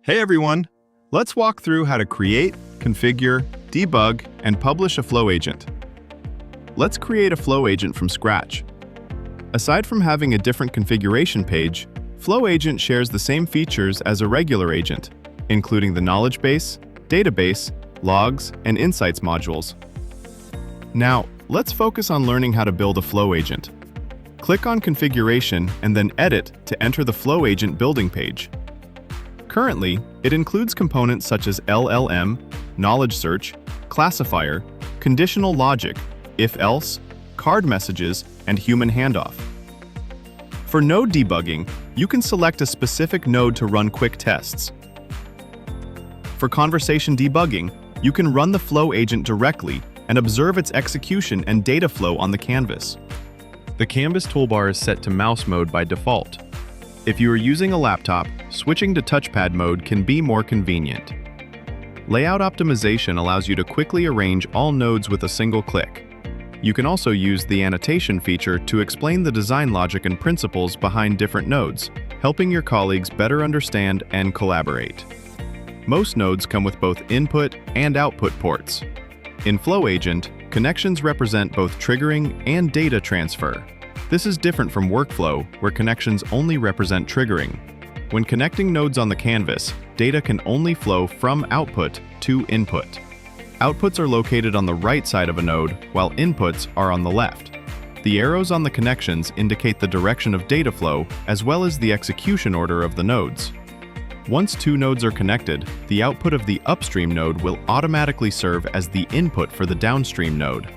Hey everyone! Let's walk through how to create, configure, debug, and publish a FlowAgent. Let's create a FlowAgent from scratch. Aside from having a different configuration page, FlowAgent shares the same features as a regular agent, including the knowledge base, database, logs, and insights modules. Now, let's focus on learning how to build a FlowAgent. Click on Configuration and then Edit to enter the FlowAgent building page. Currently, it includes components such as LLM, knowledge search, classifier, conditional logic, if-else, card messages, and human handoff. For node debugging, you can select a specific node to run quick tests. For conversation debugging, you can run the FlowAgent directly and observe its execution and data flow on the canvas. The canvas toolbar is set to mouse mode by default. If you are using a laptop, switching to touchpad mode can be more convenient. Layout optimization allows you to quickly arrange all nodes with a single click. You can also use the annotation feature to explain the design logic and principles behind different nodes, helping your colleagues better understand and collaborate. Most nodes come with both input and output ports. In FlowAgent, connections represent both triggering and data transfer. This is different from workflow, where connections only represent triggering. When connecting nodes on the canvas, data can only flow from output to input. Outputs are located on the right side of a node, while inputs are on the left. The arrows on the connections indicate the direction of data flow, as well as the execution order of the nodes. Once two nodes are connected, the output of the upstream node will automatically serve as the input for the downstream node.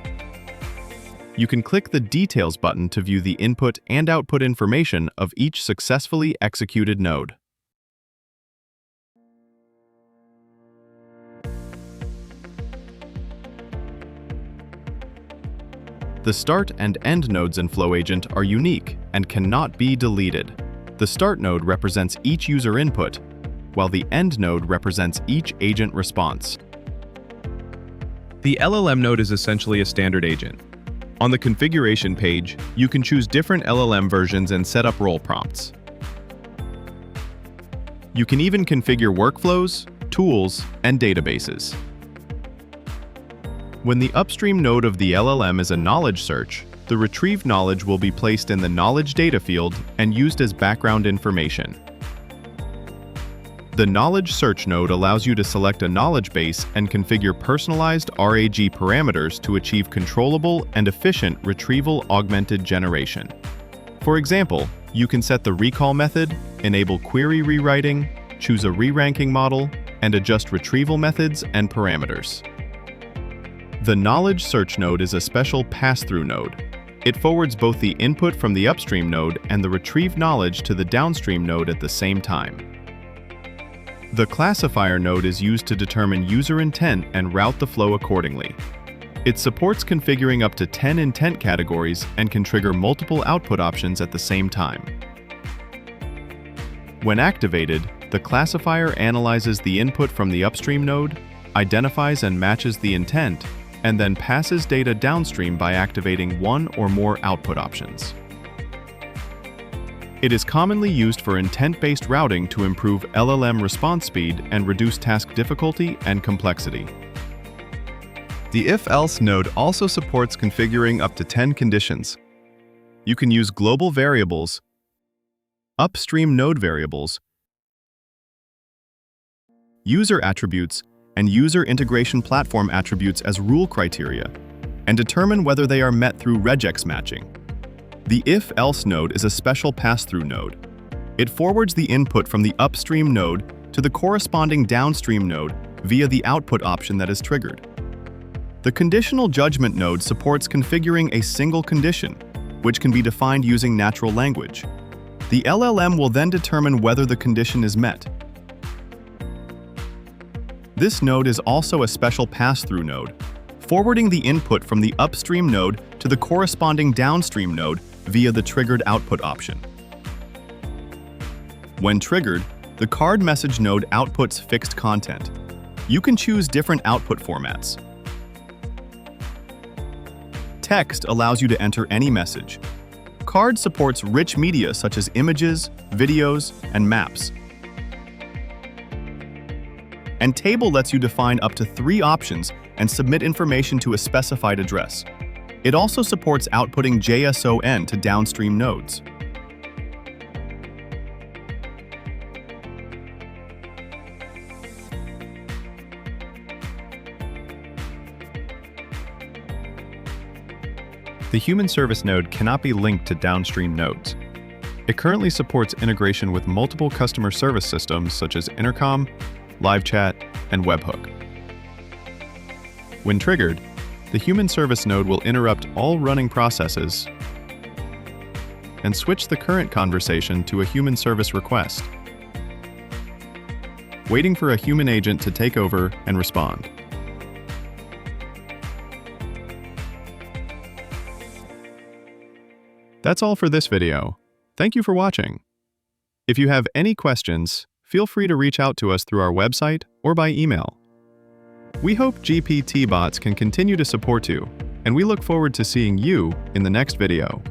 You can click the Details button to view the input and output information of each successfully executed node. The start and end nodes in FlowAgent are unique and cannot be deleted. The start node represents each user input, while the end node represents each agent response. The LLM node is essentially a standard agent. On the configuration page, you can choose different LLM versions and set up role prompts. You can even configure workflows, tools, and databases. When the upstream node of the LLM is a knowledge search, the retrieved knowledge will be placed in the knowledge data field and used as background information. The knowledge search node allows you to select a knowledge base and configure personalized RAG parameters to achieve controllable and efficient retrieval augmented generation. For example, you can set the recall method, enable query rewriting, choose a re-ranking model, and adjust retrieval methods and parameters. The knowledge search node is a special pass-through node. It forwards both the input from the upstream node and the retrieved knowledge to the downstream node at the same time. The classifier node is used to determine user intent and route the flow accordingly. It supports configuring up to 10 intent categories and can trigger multiple output options at the same time. When activated, the classifier analyzes the input from the upstream node, identifies and matches the intent, and then passes data downstream by activating one or more output options. It is commonly used for intent-based routing to improve LLM response speed and reduce task difficulty and complexity. The if-else node also supports configuring up to 10 conditions. You can use global variables, upstream node variables, user attributes, and user integration platform attributes as rule criteria, and determine whether they are met through regex matching. The if-else node is a special pass-through node. It forwards the input from the upstream node to the corresponding downstream node via the output option that is triggered. The conditional judgment node supports configuring a single condition, which can be defined using natural language. The LLM will then determine whether the condition is met. This node is also a special pass-through node, forwarding the input from the upstream node to the corresponding downstream node via the triggered output option. When triggered, the card message node outputs fixed content. You can choose different output formats. Text allows you to enter any message. Card supports rich media such as images, videos, and maps. And Table lets you define up to 3 options and submit information to a specified address. It also supports outputting JSON to downstream nodes. The human service node cannot be linked to downstream nodes. It currently supports integration with multiple customer service systems such as Intercom, Live Chat, and Webhook. When triggered, the human service node will interrupt all running processes and switch the current conversation to a human service request, waiting for a human agent to take over and respond. That's all for this video. Thank you for watching. If you have any questions, feel free to reach out to us through our website or by email. We hope GPTBots can continue to support you, and we look forward to seeing you in the next video.